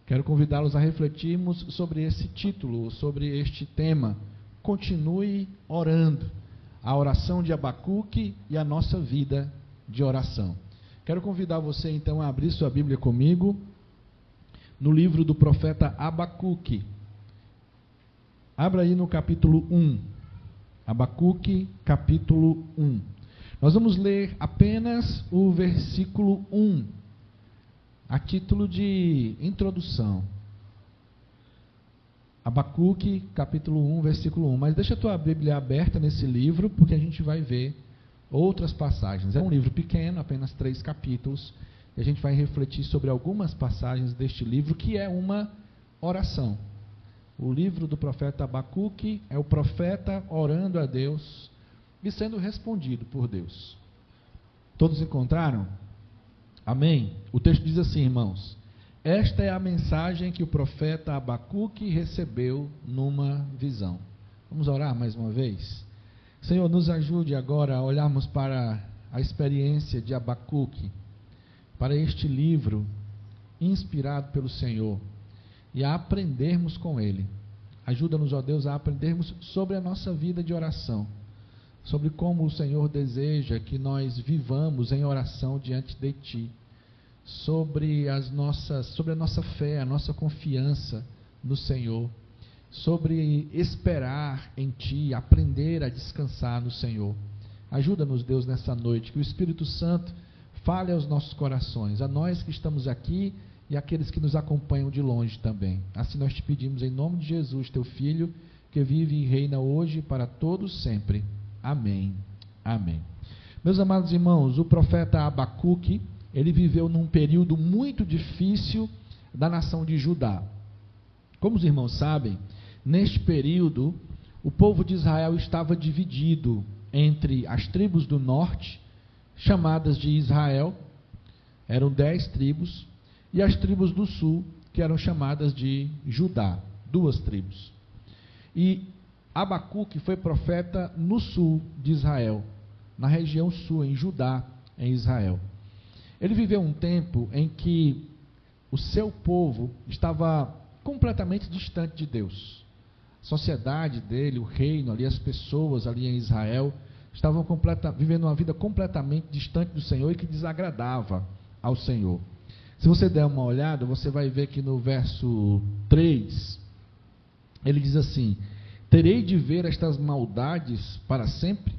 Quero convidá-los a refletirmos sobre esse título, sobre este tema. Continue orando. A oração de Abacuque e a nossa vida de oração. Quero convidar você então a abrir sua Bíblia comigo no livro do profeta Abacuque. Abra aí no capítulo 1. Abacuque, capítulo 1. Nós vamos ler apenas o versículo 1. A título de introdução. Abacuque, capítulo 1, versículo 1. Mas deixa a tua Bíblia aberta nesse livro, porque a gente vai ver outras passagens. É um livro pequeno, apenas 3 capítulos, e a gente vai refletir sobre algumas passagens deste livro, que é uma oração. O livro do profeta Abacuque é o profeta orando a Deus e sendo respondido por Deus. Todos encontraram? Amém? O texto diz assim, irmãos: esta é a mensagem que o profeta Abacuque recebeu numa visão. Vamos orar mais uma vez? Senhor, nos ajude agora a olharmos para a experiência de Abacuque, para este livro inspirado pelo Senhor, e a aprendermos com ele. Ajuda-nos, ó Deus, a aprendermos sobre a nossa vida de oração, sobre como o Senhor deseja que nós vivamos em oração diante de Ti, sobre a nossa fé, a nossa confiança no Senhor, sobre esperar em Ti, aprender a descansar no Senhor. Ajuda-nos, Deus, nessa noite, que o Espírito Santo fale aos nossos corações, a nós que estamos aqui e aqueles que nos acompanham de longe também. Assim nós te pedimos em nome de Jesus, Teu Filho, que vive e reina hoje e para todos sempre. Amém. Amém. Meus amados irmãos, o profeta Abacuque, ele viveu num período muito difícil da nação de Judá. Como os irmãos sabem, neste período, o povo de Israel estava dividido entre as tribos do norte, chamadas de Israel, eram 10 tribos, e as tribos do sul, que eram chamadas de Judá, 2 tribos. E Abacuque foi profeta no sul de Israel, na região sul, em Judá, em Israel. Ele viveu um tempo em que o seu povo estava completamente distante de Deus. A sociedade dele, o reino ali, as pessoas ali em Israel, estavam vivendo uma vida completamente distante do Senhor e que desagradava ao Senhor. Se você der uma olhada, você vai ver que no verso 3, ele diz assim: terei de ver estas maldades para sempre?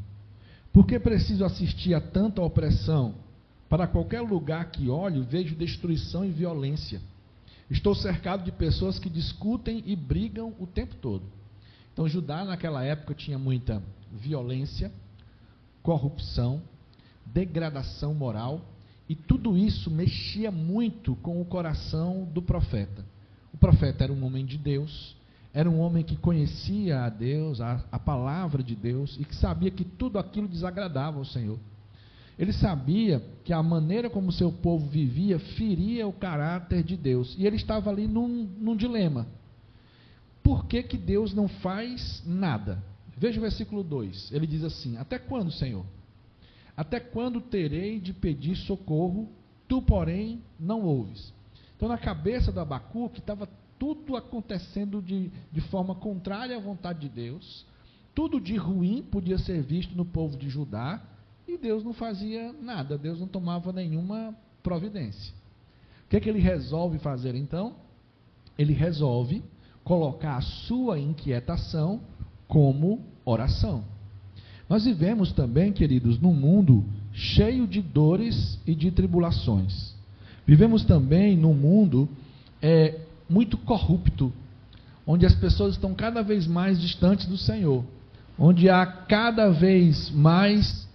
Por que preciso assistir a tanta opressão? Para qualquer lugar que olho, vejo destruição e violência. Estou cercado de pessoas que discutem e brigam o tempo todo. Então, Judá naquela época tinha muita violência, corrupção, degradação moral, e tudo isso mexia muito com o coração do profeta. O profeta era um homem de Deus, era um homem que conhecia a Deus, a palavra de Deus, e que sabia que tudo aquilo desagradava ao Senhor. Ele sabia que a maneira como o seu povo vivia feria o caráter de Deus. E ele estava ali num dilema. Por que que Deus não faz nada? Veja o versículo 2. Ele diz assim: até quando, Senhor? Até quando terei de pedir socorro? Tu, porém, não ouves. Então, na cabeça do Abacuque, estava tudo acontecendo de forma contrária à vontade de Deus. Tudo de ruim podia ser visto no povo de Judá. E Deus não fazia nada, Deus não tomava nenhuma providência. O que é que ele resolve fazer então? Ele resolve colocar a sua inquietação como oração. Nós vivemos também, queridos, num mundo cheio de dores e de tribulações. Vivemos também num mundo muito corrupto, onde as pessoas estão cada vez mais distantes do Senhor, onde há cada vez mais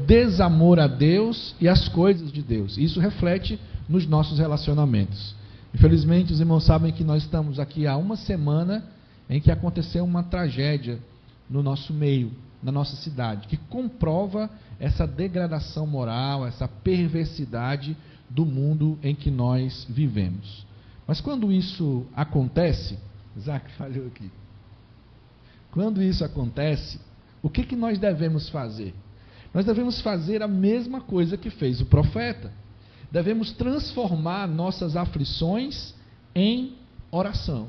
desamor a Deus e as coisas de Deus. Isso reflete nos nossos relacionamentos. Infelizmente, os irmãos sabem que nós estamos aqui há uma semana em que aconteceu uma tragédia no nosso meio, na nossa cidade, que comprova essa degradação moral, essa perversidade do mundo em que nós vivemos. Mas quando isso acontece, Isaac falhou aqui. Quando isso acontece, o que nós devemos fazer? Nós devemos fazer a mesma coisa que fez o profeta. Devemos transformar nossas aflições em oração.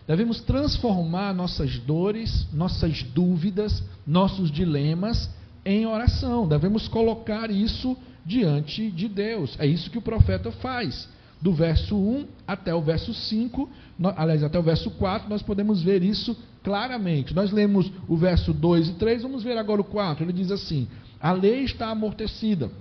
Devemos transformar nossas dores, nossas dúvidas, nossos dilemas em oração. Devemos colocar isso diante de Deus. É isso que o profeta faz. Do verso 1 até o verso 5, aliás, até o verso 4, nós podemos ver isso claramente. Nós lemos o verso 2 e 3, vamos ver agora o 4. Ele diz assim: a lei está amortecida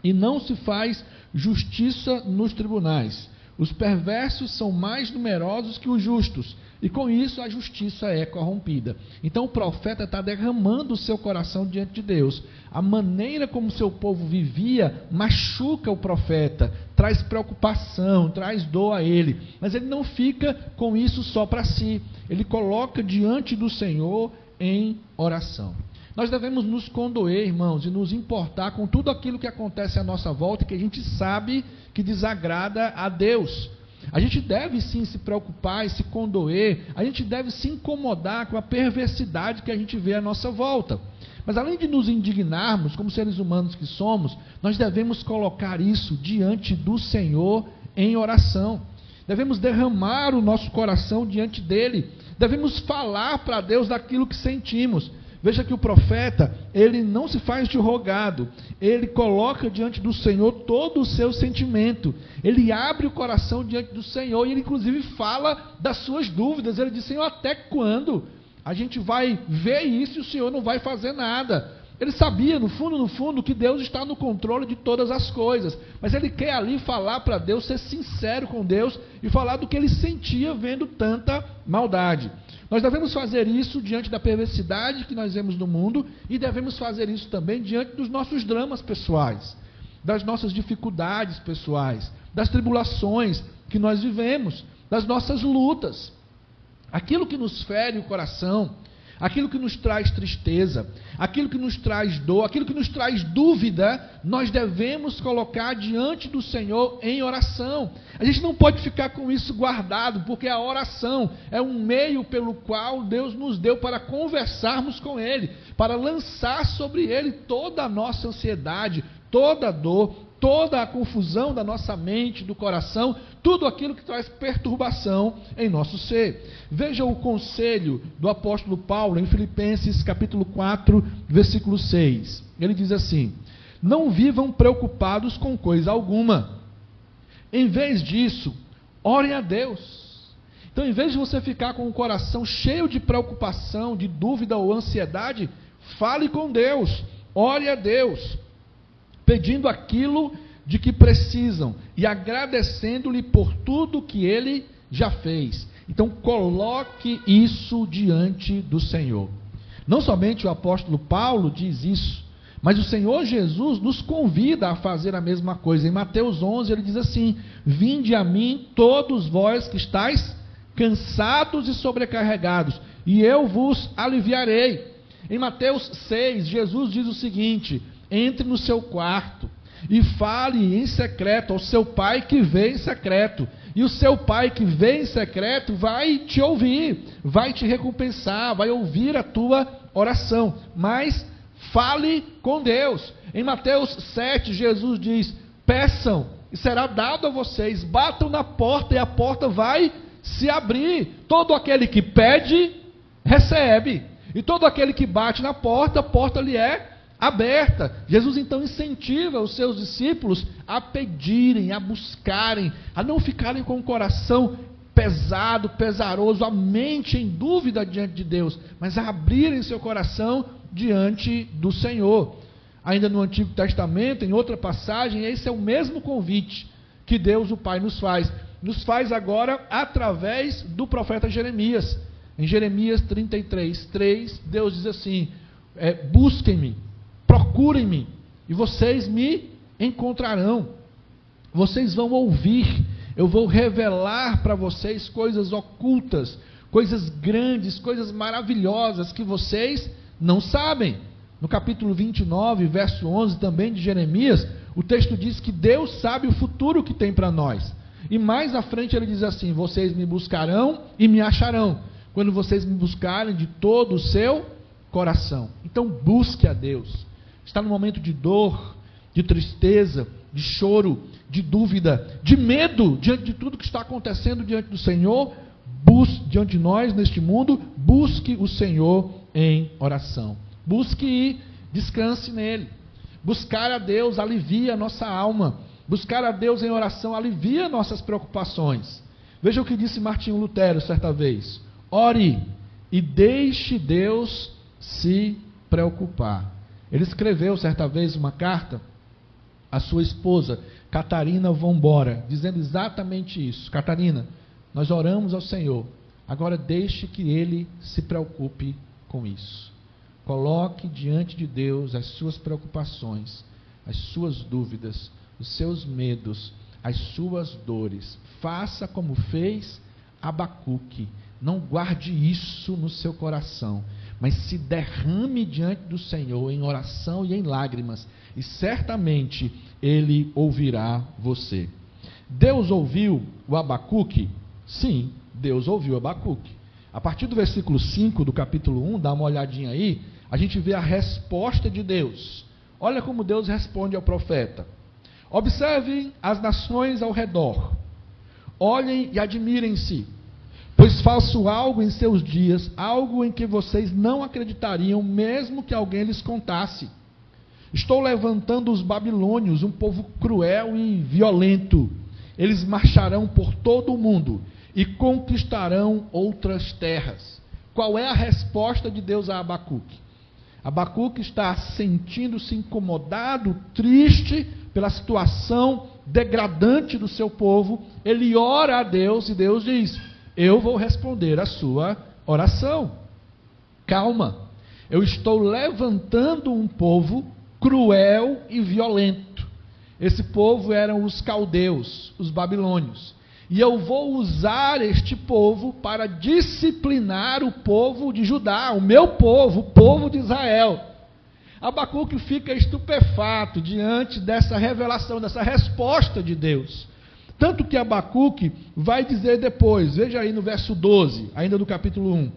e não se faz justiça nos tribunais. Os perversos são mais numerosos que os justos, e com isso a justiça é corrompida. Então o profeta está derramando o seu coração diante de Deus. A maneira como o seu povo vivia machuca o profeta, traz preocupação, traz dor a ele. Mas ele não fica com isso só para si. Ele coloca diante do Senhor em oração. Nós devemos nos condoer, irmãos, e nos importar com tudo aquilo que acontece à nossa volta e que a gente sabe que desagrada a Deus. A gente deve sim se preocupar e se condoer, a gente deve se incomodar com a perversidade que a gente vê à nossa volta. Mas além de nos indignarmos, como seres humanos que somos, nós devemos colocar isso diante do Senhor em oração. Devemos derramar o nosso coração diante dele. Devemos falar para Deus daquilo que sentimos. Veja que o profeta, ele não se faz de rogado, ele coloca diante do Senhor todo o seu sentimento, ele abre o coração diante do Senhor, e ele inclusive fala das suas dúvidas. Ele diz: Senhor, até quando a gente vai ver isso e o Senhor não vai fazer nada? Ele sabia, no fundo, que Deus está no controle de todas as coisas, mas ele quer ali falar para Deus, ser sincero com Deus, e falar do que ele sentia vendo tanta maldade. Nós devemos fazer isso diante da perversidade que nós vemos no mundo, e devemos fazer isso também diante dos nossos dramas pessoais, das nossas dificuldades pessoais, das tribulações que nós vivemos, das nossas lutas. Aquilo que nos fere o coração, aquilo que nos traz tristeza, aquilo que nos traz dor, aquilo que nos traz dúvida, nós devemos colocar diante do Senhor em oração. A gente não pode ficar com isso guardado, porque a oração é um meio pelo qual Deus nos deu para conversarmos com Ele, para lançar sobre Ele toda a nossa ansiedade, toda a dor, toda a confusão da nossa mente, do coração, tudo aquilo que traz perturbação em nosso ser. Veja o conselho do apóstolo Paulo em Filipenses capítulo 4, versículo 6. Ele diz assim: não vivam preocupados com coisa alguma. Em vez disso, orem a Deus. Então, em vez de você ficar com o coração cheio de preocupação, de dúvida ou ansiedade, fale com Deus, ore a Deus, pedindo aquilo de que precisam e agradecendo-lhe por tudo que Ele já fez. Então coloque isso diante do Senhor. Não somente o apóstolo Paulo diz isso, mas o Senhor Jesus nos convida a fazer a mesma coisa. Em Mateus 11 ele diz assim: vinde a mim todos vós que estáis cansados e sobrecarregados, e eu vos aliviarei. Em Mateus 6 Jesus diz o seguinte: entre no seu quarto e fale em secreto ao seu pai que vê em secreto, e o seu pai que vê em secreto vai te ouvir, vai te recompensar, vai ouvir a tua oração, mas fale com Deus. Em Mateus 7 Jesus diz: peçam e será dado a vocês, batam na porta e a porta vai se abrir. Todo aquele que pede recebe, e todo aquele que bate na porta, a porta lhe é aberta. Jesus então incentiva os seus discípulos a pedirem, a buscarem, a não ficarem com o coração pesado, pesaroso, a mente em dúvida diante de Deus, mas a abrirem seu coração diante do Senhor. Ainda no Antigo Testamento, em outra passagem, esse é o mesmo convite que Deus o Pai nos faz agora através do profeta Jeremias. Em Jeremias 33:3, Deus diz assim: busquem-me, procurem-me, e vocês me encontrarão. Vocês vão ouvir, eu vou revelar para vocês coisas ocultas, coisas grandes, coisas maravilhosas que vocês não sabem. No capítulo 29, verso 11 também de Jeremias, o texto diz que Deus sabe o futuro que tem para nós. E mais à frente ele diz assim: vocês me buscarão e me acharão, quando vocês me buscarem de todo o seu coração. Então busque a Deus. Está no momento de dor, de tristeza, de choro, de dúvida, de medo diante de tudo que está acontecendo diante do Senhor, diante de nós neste mundo, busque o Senhor em oração. Busque e descanse nele. Buscar a Deus alivia a nossa alma. Buscar a Deus em oração alivia nossas preocupações. Veja o que disse Martinho Lutero certa vez: ore e deixe Deus se preocupar. Ele escreveu certa vez uma carta à sua esposa, Catarina Vambora, dizendo exatamente isso: Catarina, nós oramos ao Senhor, agora deixe que Ele se preocupe com isso. Coloque diante de Deus as suas preocupações, as suas dúvidas, os seus medos, as suas dores. Faça como fez Abacuque. Não guarde isso no seu coração, mas se derrame diante do Senhor em oração e em lágrimas, e certamente Ele ouvirá você. Deus ouviu o Abacuque? Sim, Deus ouviu Abacuque. A partir do versículo 5 do capítulo 1, dá uma olhadinha aí, a gente vê a resposta de Deus. Olha como Deus responde ao profeta: observem as nações ao redor, olhem e admirem-se, pois faço algo em seus dias, algo em que vocês não acreditariam, mesmo que alguém lhes contasse. Estou levantando os babilônios, um povo cruel e violento. Eles marcharão por todo o mundo e conquistarão outras terras. Qual é a resposta de Deus a Abacuque? Abacuque está sentindo-se incomodado, triste pela situação degradante do seu povo. Ele ora a Deus e Deus diz: eu vou responder a sua oração. Calma, eu estou levantando um povo cruel e violento. Esse povo eram os caldeus, os babilônios. E eu vou usar este povo para disciplinar o povo de Judá, o meu povo, o povo de Israel. Abacuque fica estupefato diante dessa revelação, dessa resposta de Deus. Tanto que Abacuque vai dizer depois, veja aí no verso 12, ainda do capítulo 1.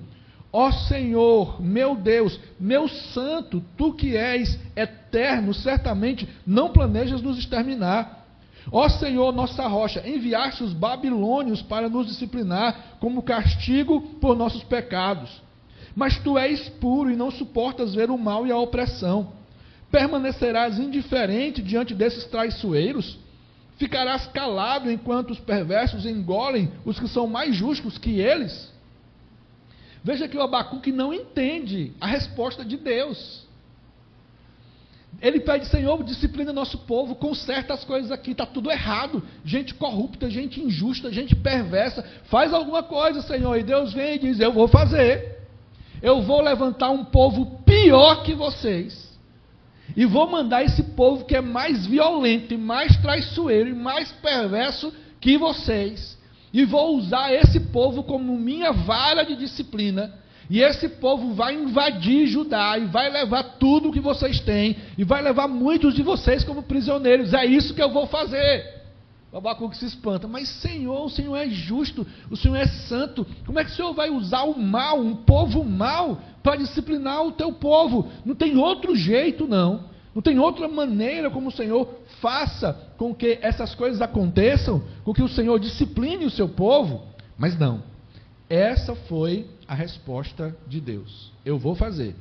Ó Senhor, meu Deus, meu santo, tu que és eterno, certamente não planejas nos exterminar. Ó Senhor, nossa rocha, enviaste os babilônios para nos disciplinar como castigo por nossos pecados. Mas tu és puro e não suportas ver o mal e a opressão. Permanecerás indiferente diante desses traiçoeiros? Ficarás calado enquanto os perversos engolem os que são mais justos que eles? Veja que o Abacuque não entende a resposta de Deus. Ele pede: Senhor, disciplina nosso povo, conserta as coisas aqui, está tudo errado, gente corrupta, gente injusta, gente perversa, faz alguma coisa, Senhor. E Deus vem e diz: eu vou fazer, eu vou levantar um povo pior que vocês, e vou mandar esse povo que é mais violento, e mais traiçoeiro, e mais perverso que vocês, e vou usar esse povo como minha vara de disciplina. E esse povo vai invadir Judá e vai levar tudo o que vocês têm, e vai levar muitos de vocês como prisioneiros. É isso que eu vou fazer. O Abacuque se espanta: mas Senhor, o Senhor é justo, o Senhor é santo, como é que o Senhor vai usar o mal, um povo mau, para disciplinar o teu povo? Não tem outro jeito, não tem outra maneira como o Senhor faça com que essas coisas aconteçam, com que o Senhor discipline o seu povo. Mas não, essa foi a resposta de Deus: eu vou fazer,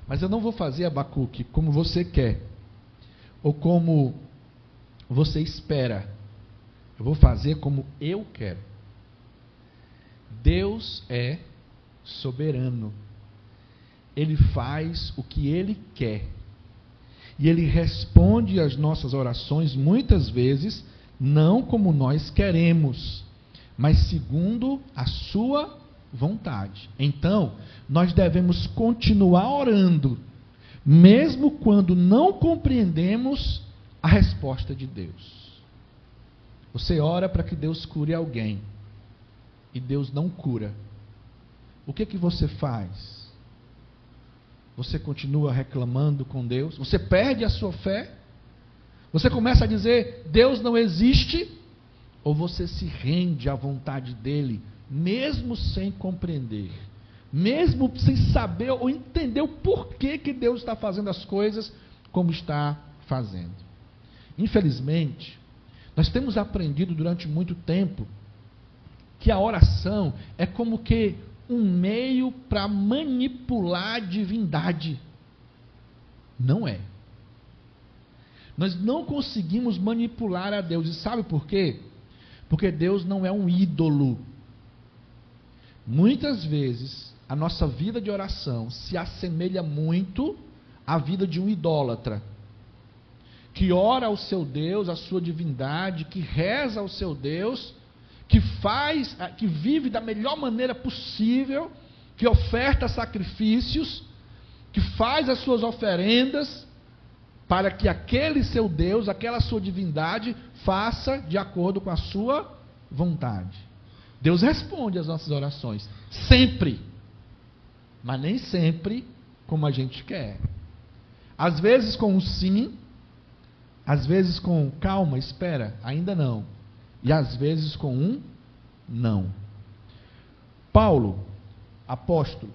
mas eu não vou fazer, Abacuque, como você quer, ou como você espera. Eu vou fazer como eu quero. Deus é soberano. Ele faz o que Ele quer. E Ele responde às nossas orações, muitas vezes, não como nós queremos, mas segundo a sua vontade. Então, nós devemos continuar orando, mesmo quando não compreendemos a resposta de Deus. Você ora para que Deus cure alguém, e Deus não cura. O que você faz? Você continua reclamando com Deus? Você perde a sua fé? Você começa a dizer: Deus não existe? Ou você se rende à vontade dEle, mesmo sem compreender, mesmo sem saber ou entender o porquê que Deus está fazendo as coisas como está fazendo? Infelizmente, nós temos aprendido durante muito tempo que a oração é como que um meio para manipular a divindade. Não é. Nós não conseguimos manipular a Deus. E sabe por quê? Porque Deus não é um ídolo. Muitas vezes, a nossa vida de oração se assemelha muito à vida de um idólatra, que ora ao seu Deus, à sua divindade, que reza ao seu Deus, que vive da melhor maneira possível, que oferta sacrifícios, que faz as suas oferendas, para que aquele seu Deus, aquela sua divindade, faça de acordo com a sua vontade. Deus responde às nossas orações, sempre, mas nem sempre como a gente quer. Às vezes com um sim, às vezes com calma, espera, ainda não, e às vezes com um não. Paulo, apóstolo,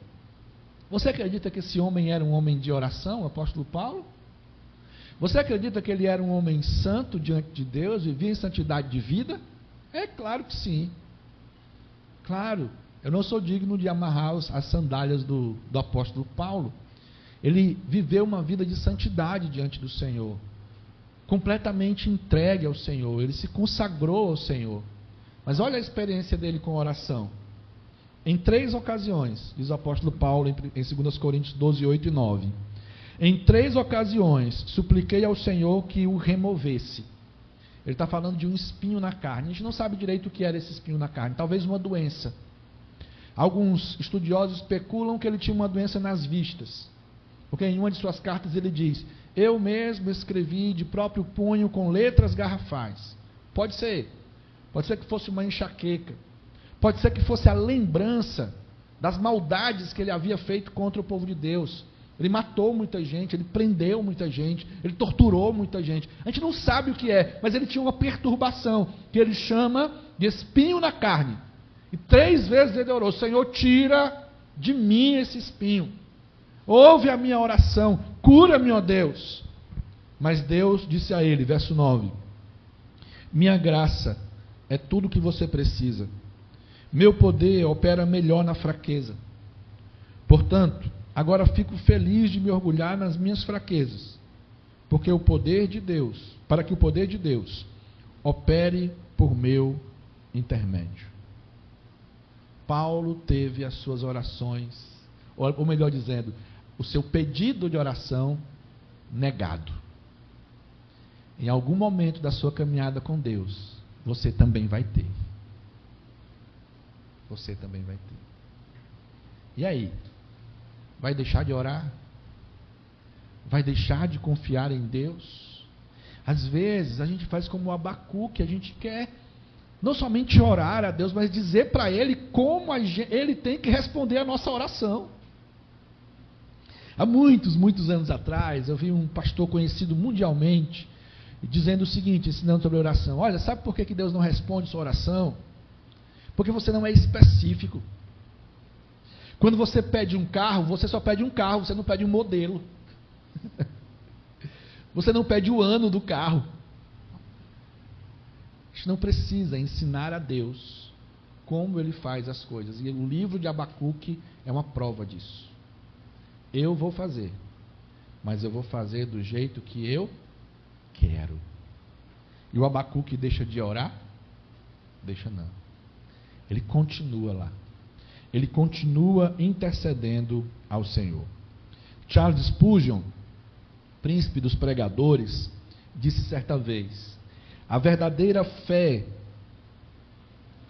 você acredita que esse homem era um homem de oração, o apóstolo Paulo? Você acredita que ele era um homem santo diante de Deus, vivia em santidade de vida? É claro que sim. Claro, eu não sou digno de amarrar as sandálias do apóstolo Paulo. Ele viveu uma vida de santidade diante do Senhor, completamente entregue ao Senhor, ele se consagrou ao Senhor. Mas olha a experiência dele com oração. Em 3 ocasiões, diz o apóstolo Paulo em 2 Coríntios 12, 8 e 9. Em 3 ocasiões, supliquei ao Senhor que o removesse. Ele está falando de um espinho na carne. A gente não sabe direito o que era esse espinho na carne. Talvez uma doença. Alguns estudiosos especulam que ele tinha uma doença nas vistas. Porque em uma de suas cartas ele diz: eu mesmo escrevi de próprio punho com letras garrafais. Pode ser. Pode ser que fosse uma enxaqueca. Pode ser que fosse a lembrança das maldades que ele havia feito contra o povo de Deus. Ele matou muita gente, ele prendeu muita gente, ele torturou muita gente. A gente não sabe o que é, mas ele tinha uma perturbação, que ele chama de espinho na carne. E 3 vezes ele orou: Senhor, tira de mim esse espinho. Ouve a minha oração, cura-me, ó Deus. Mas Deus disse a ele, verso 9: minha graça é tudo o que você precisa. Meu poder opera melhor na fraqueza. Portanto, agora fico feliz de me orgulhar nas minhas fraquezas, porque o poder de Deus, para que o poder de Deus opere por meu intermédio. Paulo teve as suas orações, ou melhor dizendo, o seu pedido de oração negado. Em algum momento da sua caminhada com Deus, você também vai ter. Você também vai ter. E aí? Vai deixar de orar? Vai deixar de confiar em Deus? Às vezes a gente faz como o Abacuque, a gente quer não somente orar a Deus, mas dizer para Ele como Ele tem que responder a nossa oração. Há muitos anos atrás, eu vi um pastor conhecido mundialmente dizendo o seguinte, ensinando sobre oração: olha, sabe por que Deus não responde sua oração? Porque você não é específico. Quando você pede um carro, você só pede um carro, você não pede um modelo. Você não pede o ano do carro. A gente não precisa ensinar a Deus como Ele faz as coisas. E o livro de Abacuque é uma prova disso. Eu vou fazer, mas eu vou fazer do jeito que eu quero. E o Abacuque deixa de orar? Deixa não. Ele continua lá. Ele continua intercedendo ao Senhor. Charles Spurgeon, príncipe dos pregadores, disse certa vez: a verdadeira fé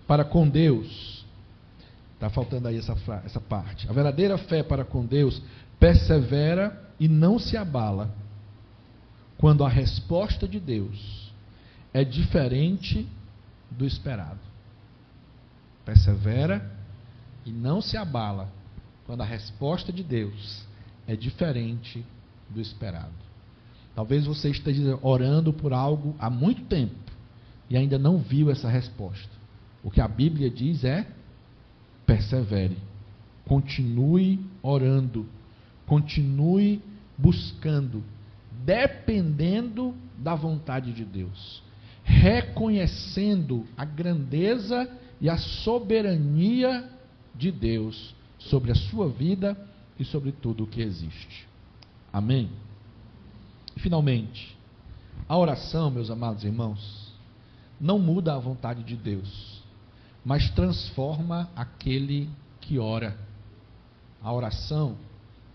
para com Deus, está faltando aí essa parte, a verdadeira fé para com Deus persevera e não se abala quando a resposta de Deus é diferente do esperado. Persevera e não se abala quando a resposta de Deus é diferente do esperado. Talvez você esteja orando por algo há muito tempo e ainda não viu essa resposta. O que a Bíblia diz é: persevere, continue orando, continue buscando. dependendo da vontade de Deus, reconhecendo a grandeza e a soberania de Deus sobre a sua vida e sobre tudo o que existe. Amém? E finalmente, a oração, meus amados irmãos, não muda a vontade de Deus, mas transforma aquele que ora. A oração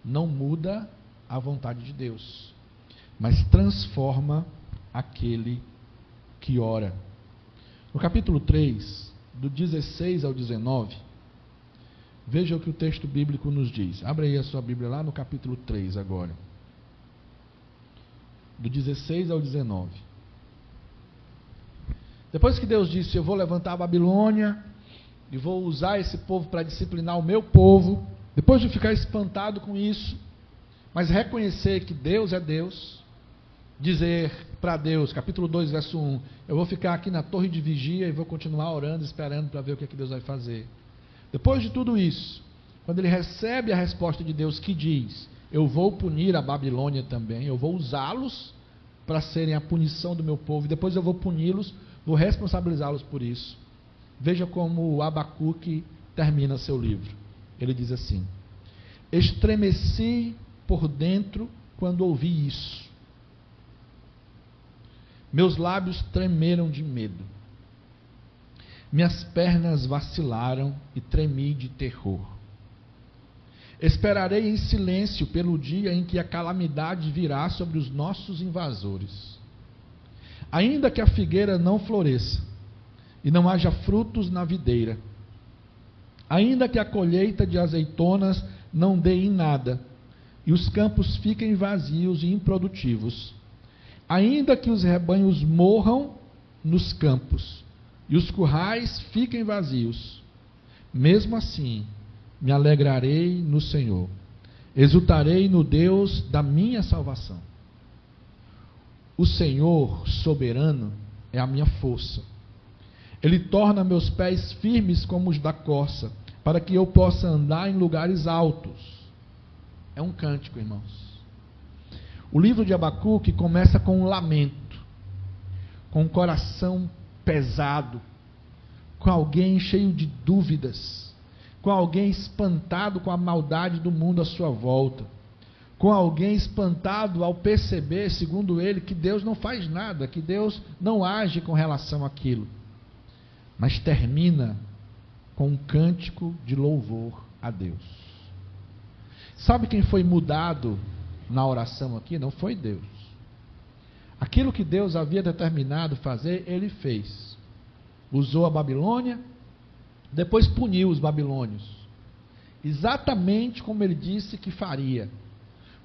não muda a vontade de Deus, mas transforma aquele que ora. No capítulo 3, do 16 ao 19, veja o que o texto bíblico nos diz. Abre aí a sua Bíblia lá no capítulo 3 agora. Do 16 ao 19. Depois que Deus disse, eu vou levantar a Babilônia e vou usar esse povo para disciplinar o meu povo, depois de ficar espantado com isso, mas reconhecer que Deus é Deus, dizer para Deus, capítulo 2, verso 1, eu vou ficar aqui na torre de vigia e vou continuar orando, esperando para ver o que é que Deus vai fazer. Depois de tudo isso, quando ele recebe a resposta de Deus que diz, eu vou punir a Babilônia também, eu vou usá-los para serem a punição do meu povo, e depois eu vou puni-los, vou responsabilizá-los por isso. Veja como o Abacuque termina seu livro. Ele diz assim, estremeci por dentro quando ouvi isso. Meus lábios tremeram de medo. Minhas pernas vacilaram e tremi de terror. Esperarei em silêncio pelo dia em que a calamidade virá sobre os nossos invasores. Ainda que a figueira não floresça e não haja frutos na videira, ainda que a colheita de azeitonas não dê em nada e os campos fiquem vazios e improdutivos, ainda que os rebanhos morram nos campos e os currais fiquem vazios, mesmo assim me alegrarei no Senhor, exultarei no Deus da minha salvação. O Senhor soberano é a minha força. Ele torna meus pés firmes como os da corça, para que eu possa andar em lugares altos. É um cântico, irmãos. O livro de Abacuque começa com um lamento, com um coração pesado, com alguém cheio de dúvidas, com alguém espantado com a maldade do mundo à sua volta, com alguém espantado ao perceber, segundo ele, que Deus não faz nada, que Deus não age com relação àquilo. Mas termina com um cântico de louvor a Deus. Sabe quem foi mudado na oração aqui? Não foi Deus. Aquilo que Deus havia determinado fazer, ele fez. Usou a Babilônia, depois puniu os babilônios. Exatamente como ele disse que faria,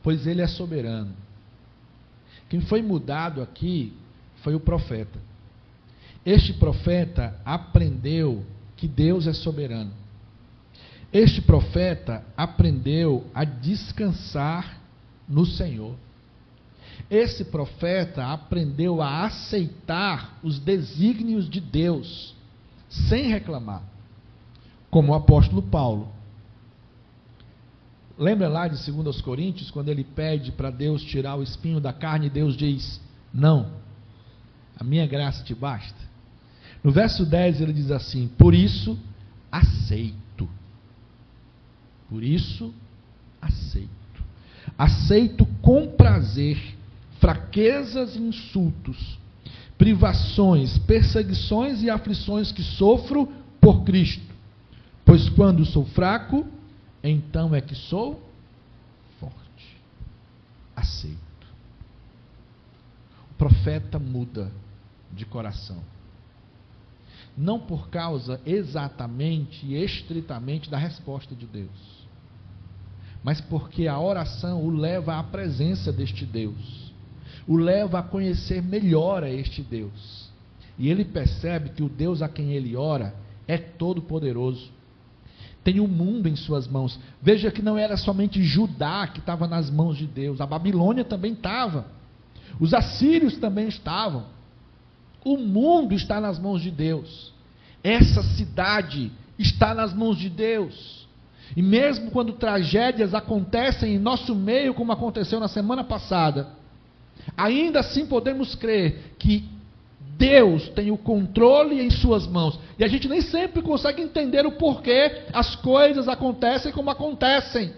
pois ele é soberano. Quem foi mudado aqui foi o profeta. Este profeta aprendeu que Deus é soberano. Este profeta aprendeu a descansar no Senhor. Esse profeta aprendeu a aceitar os desígnios de Deus, sem reclamar, como o apóstolo Paulo. Lembra lá de 2 Coríntios, quando ele pede para Deus tirar o espinho da carne, e Deus diz, não, a minha graça te basta. No verso 10 ele diz assim, por isso aceito. Por isso aceito. Aceito com prazer fraquezas e insultos, privações, perseguições e aflições que sofro por Cristo. Pois quando sou fraco, então é que sou forte. Aceito. O profeta muda de coração. Não por causa exatamente e estritamente da resposta de Deus, mas porque a oração o leva à presença deste Deus, o leva a conhecer melhor a este Deus. E ele percebe que o Deus a quem ele ora é todo poderoso. Tem o mundo em suas mãos. Veja que não era somente Judá que estava nas mãos de Deus, a Babilônia também estava, os assírios também estavam. O mundo está nas mãos de Deus. Essa cidade está nas mãos de Deus. E mesmo quando tragédias acontecem em nosso meio, como aconteceu na semana passada, Ainda assim podemos crer que Deus tem o controle em suas mãos. E a gente nem sempre consegue entender o porquê as coisas acontecem como acontecem.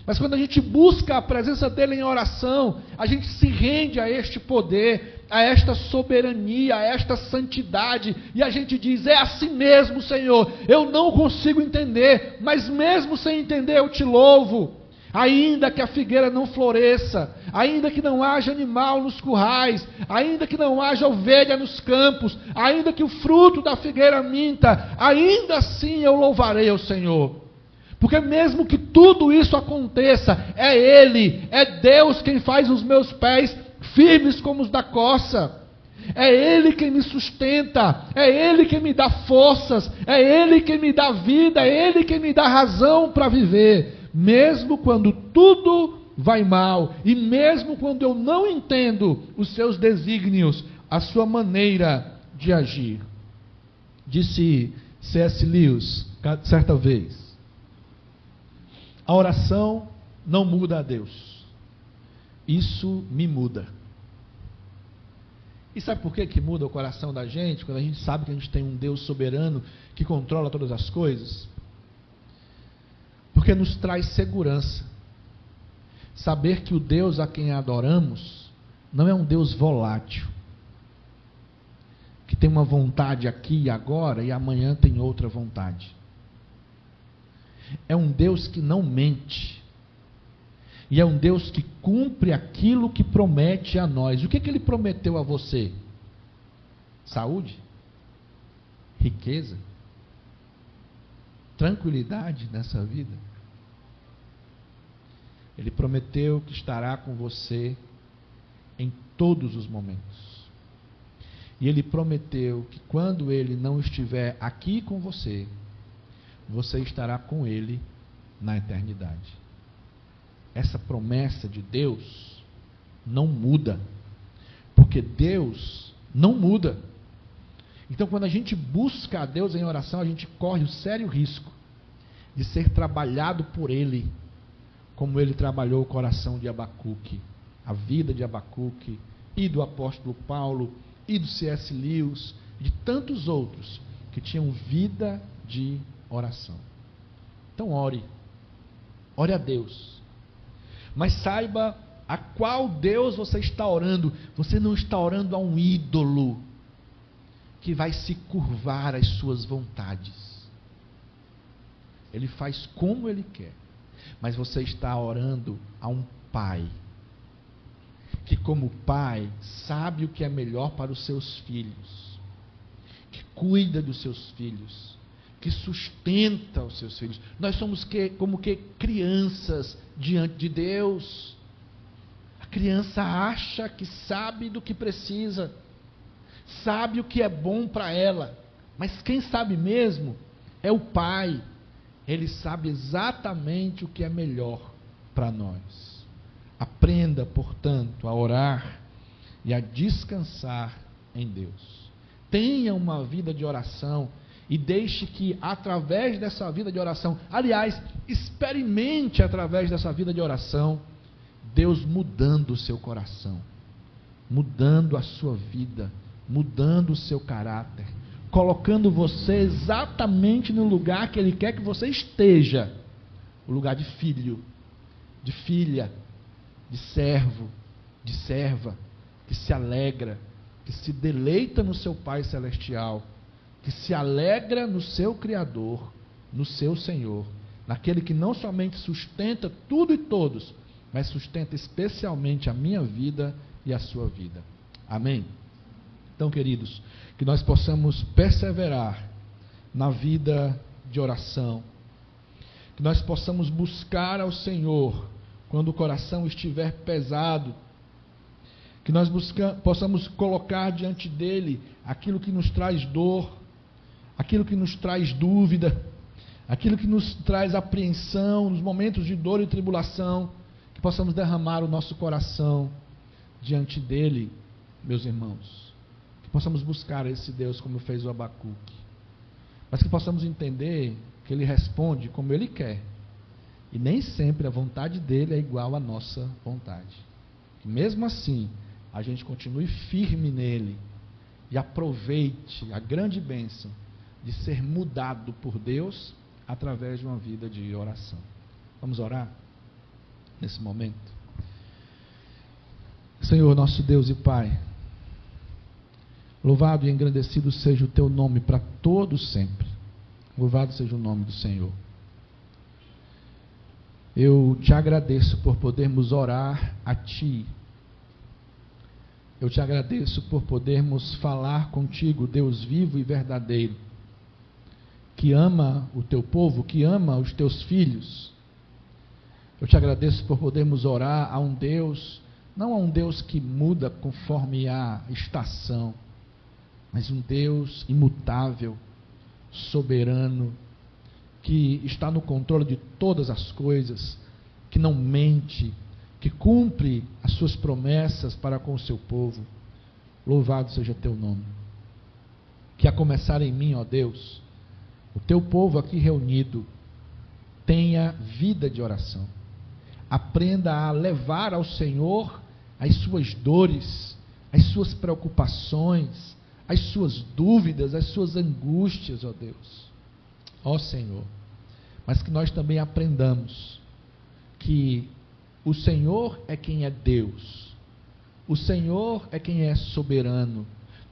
Mas quando a gente busca a presença dele em oração, a gente se rende a este poder, a esta soberania, a esta santidade, e a gente diz: é assim mesmo, Senhor, eu não consigo entender, mas mesmo sem entender eu te louvo. Ainda que a figueira não floresça, ainda que não haja animal nos currais, ainda que não haja ovelha nos campos, ainda que o fruto da figueira minta, ainda assim eu louvarei ao Senhor. Porque mesmo que tudo isso aconteça, é Ele, é Deus quem faz os meus pés firmes como os da corça. É Ele quem me sustenta, é Ele quem me dá forças, é Ele quem me dá vida, é Ele quem me dá razão para viver. Mesmo quando tudo vai mal, e mesmo quando eu não entendo os seus desígnios, a sua maneira de agir. Disse C.S. Lewis, certa vez: a oração não muda a Deus, isso me muda. E sabe por que muda o coração da gente, quando a gente sabe que a gente tem um Deus soberano que controla todas as coisas? Porque nos traz segurança. Saber que o Deus a quem adoramos não é um Deus volátil, que tem uma vontade aqui e agora e amanhã tem outra vontade. É um Deus que não mente. E é um Deus que cumpre aquilo que promete a nós. O que Ele prometeu a você? Saúde? Riqueza? Tranquilidade nessa vida? Ele prometeu que estará com você em todos os momentos. E Ele prometeu que quando Ele não estiver aqui com você, você estará com Ele na eternidade. Essa promessa de Deus não muda, porque Deus não muda. Então, quando a gente busca a Deus em oração, a gente corre o sério risco de ser trabalhado por Ele, como Ele trabalhou o coração de Abacuque, a vida de Abacuque, e do apóstolo Paulo, e do C.S. Lewis, de tantos outros que tinham vida de oração. Então ore a Deus, mas saiba a qual Deus você está orando. Você não está orando a um ídolo que vai se curvar às suas vontades. Ele faz como Ele quer, mas você está orando a um Pai, que como Pai sabe o que é melhor para os seus filhos, que cuida dos seus filhos, que sustenta os seus filhos. Nós somos como que crianças diante de Deus. A criança acha que sabe do que precisa, sabe o que é bom para ela, mas quem sabe mesmo é o Pai. Ele sabe exatamente o que é melhor para nós. Aprenda, portanto, a orar e a descansar em Deus. Tenha uma vida de oração e deixe que através dessa vida de oração, aliás, experimente através dessa vida de oração, Deus mudando o seu coração, mudando a sua vida, mudando o seu caráter, colocando você exatamente no lugar que Ele quer que você esteja, o lugar de filho, de filha, de servo, de serva, que se alegra, que se deleita no seu Pai Celestial, que se alegra no seu Criador, no seu Senhor, naquele que não somente sustenta tudo e todos, mas sustenta especialmente a minha vida e a sua vida. Amém? Então, queridos, que nós possamos perseverar na vida de oração, que nós possamos buscar ao Senhor quando o coração estiver pesado, que nós possamos colocar diante dele aquilo que nos traz dor, aquilo que nos traz dúvida, aquilo que nos traz apreensão nos momentos de dor e tribulação, que possamos derramar o nosso coração diante dele, meus irmãos, que possamos buscar esse Deus como fez o Abacuque, mas que possamos entender que Ele responde como Ele quer, e nem sempre a vontade dele é igual à nossa vontade, e mesmo assim a gente continue firme nele e aproveite a grande bênção de ser mudado por Deus através de uma vida de oração. Vamos orar nesse momento? Senhor, nosso Deus e Pai, louvado e engrandecido seja o teu nome para todos sempre. Louvado seja o nome do Senhor. Eu te agradeço por podermos orar a Ti. Eu te agradeço por podermos falar contigo, Deus vivo e verdadeiro, que ama o teu povo, que ama os teus filhos. Eu te agradeço por podermos orar a um Deus, não a um Deus que muda conforme a estação, mas um Deus imutável, soberano, que está no controle de todas as coisas, que não mente, que cumpre as suas promessas para com o seu povo. Louvado seja teu nome. Que a começar em mim, ó Deus, o teu povo aqui reunido tenha vida de oração. Aprenda a levar ao Senhor as suas dores, as suas preocupações, as suas dúvidas, as suas angústias, ó Deus. Ó Senhor, mas que nós também aprendamos que o Senhor é quem é Deus, o Senhor é quem é soberano,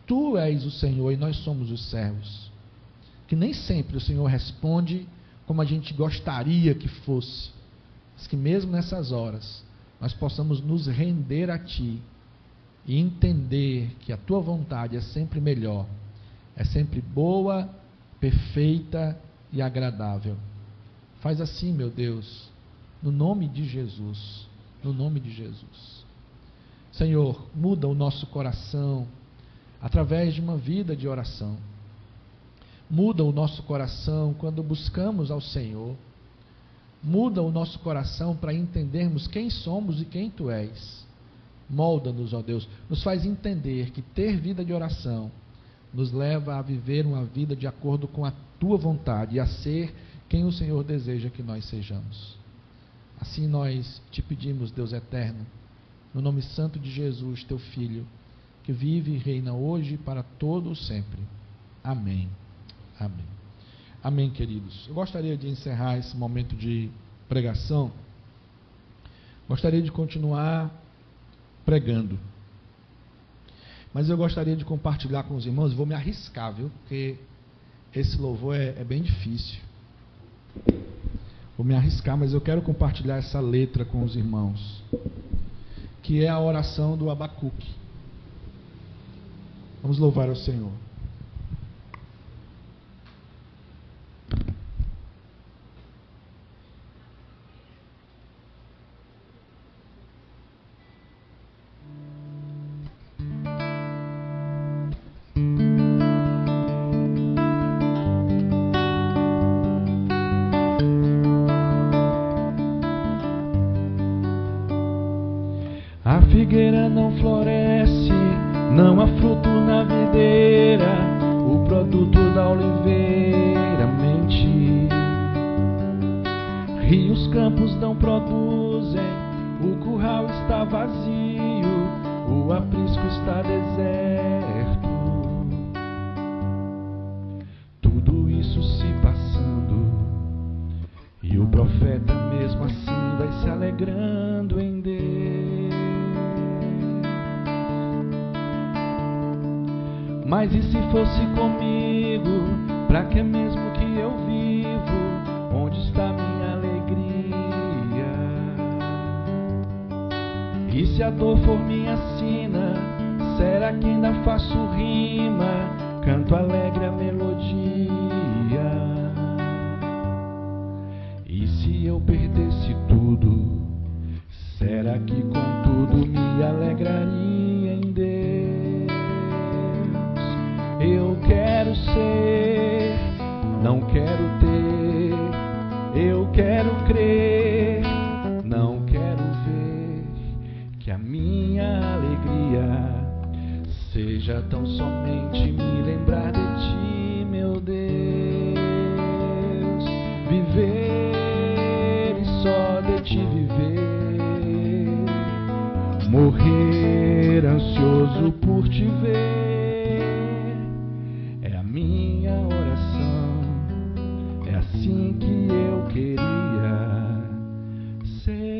Tu és o Senhor e nós somos os servos. Que nem sempre o Senhor responde como a gente gostaria que fosse, mas que mesmo nessas horas nós possamos nos render a Ti e entender que a Tua vontade é sempre melhor, é sempre boa, perfeita e agradável. Faz assim, meu Deus, no nome de Jesus, no nome de Jesus. Senhor, muda o nosso coração através de uma vida de oração. Muda o nosso coração quando buscamos ao Senhor. Muda o nosso coração para entendermos quem somos e quem Tu és. Molda-nos, ó Deus, nos faz entender que ter vida de oração nos leva a viver uma vida de acordo com a Tua vontade e a ser quem o Senhor deseja que nós sejamos. Assim nós te pedimos, Deus eterno, no nome santo de Jesus, Teu Filho, que vive e reina hoje e para todo sempre. Amém. Amém. Amém, queridos. Eu gostaria de encerrar esse momento de pregação. Gostaria de continuar pregando. Mas eu gostaria de compartilhar com os irmãos, vou me arriscar, viu? Porque esse louvor é bem difícil. Vou me arriscar, mas eu quero compartilhar essa letra com os irmãos, que é a oração do Abacuque. Vamos louvar ao Senhor. A figueira não floresce, não há fruto na videira, o produto da oliveira mente. Rios, campos não produzem, o curral está vazio, o aprisco está deserto. Tudo isso se passando, e o profeta mesmo assim vai se alegrando em Deus. Mas e se fosse comigo? Pra que mesmo que eu vivo? Onde está minha alegria? E se a dor for minha sina, será que ainda faço rima? Canto alegre a melodia. E se eu perdesse tudo, será que contudo me alegraria em Deus? Eu quero ser, não quero ter. Eu quero crer, não quero ver. Que a minha alegria seja tão somente me lembrar de Ti, meu Deus. Viver e só de Ti viver. Morrer ansioso ansioso por te ver. É a minha oração, é assim que eu queria ser.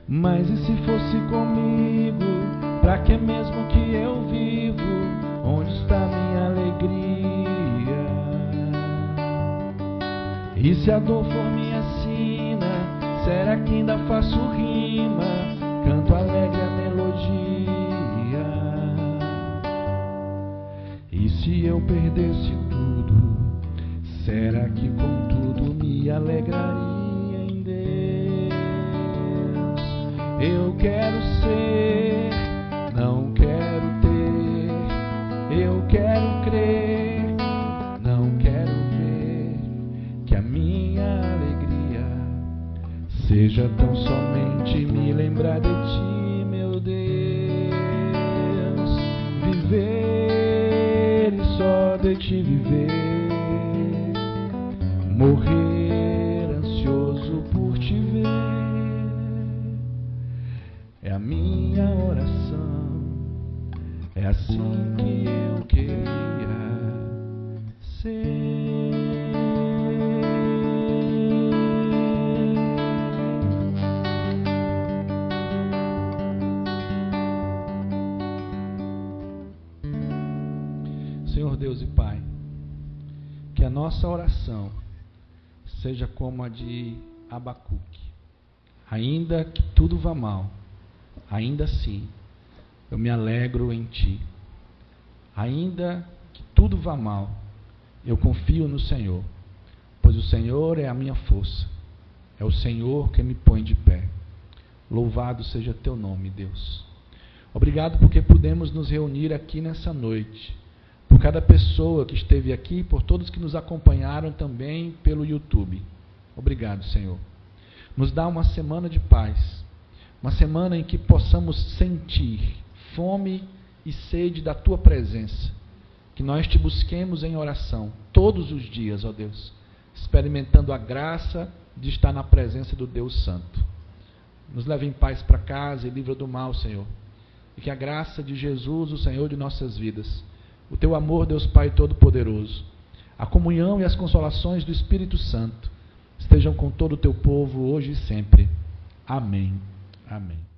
Mas e se fosse comigo? Pra que mesmo que eu vivo? Onde está minha alegria? E se a dor for minha sina, será que ainda faço rima? Canto alegre a melodia. E se eu perdesse tudo, será que contudo me alegraria em Deus? Eu quero ser, não quero ter. Eu quero crer, não quero ver. Que a minha alegria seja tão somente me lembrar de ti, meu Deus. Viver e só de ti viver. Morrer ansioso por te ver. É a minha oração, é assim que eu queria ser. Senhor Deus e Pai, que a nossa oração seja como a de Abacuque. Ainda que tudo vá mal, ainda assim eu me alegro em Ti. Ainda que tudo vá mal, eu confio no Senhor, pois o Senhor é a minha força. É o Senhor que me põe de pé. Louvado seja Teu nome, Deus. Obrigado porque pudemos nos reunir aqui nessa noite. Por cada pessoa que esteve aqui, por todos que nos acompanharam também pelo YouTube. Obrigado, Senhor. Nos dá uma semana de paz. Uma semana em que possamos sentir fome e sede da Tua presença. Que nós Te busquemos em oração todos os dias, ó Deus, experimentando a graça de estar na presença do Deus Santo. Nos leve em paz para casa e livra do mal, Senhor. E que a graça de Jesus, o Senhor de nossas vidas, o Teu amor, Deus Pai Todo-Poderoso, a comunhão e as consolações do Espírito Santo estejam com todo o Teu povo hoje e sempre. Amém. Amém.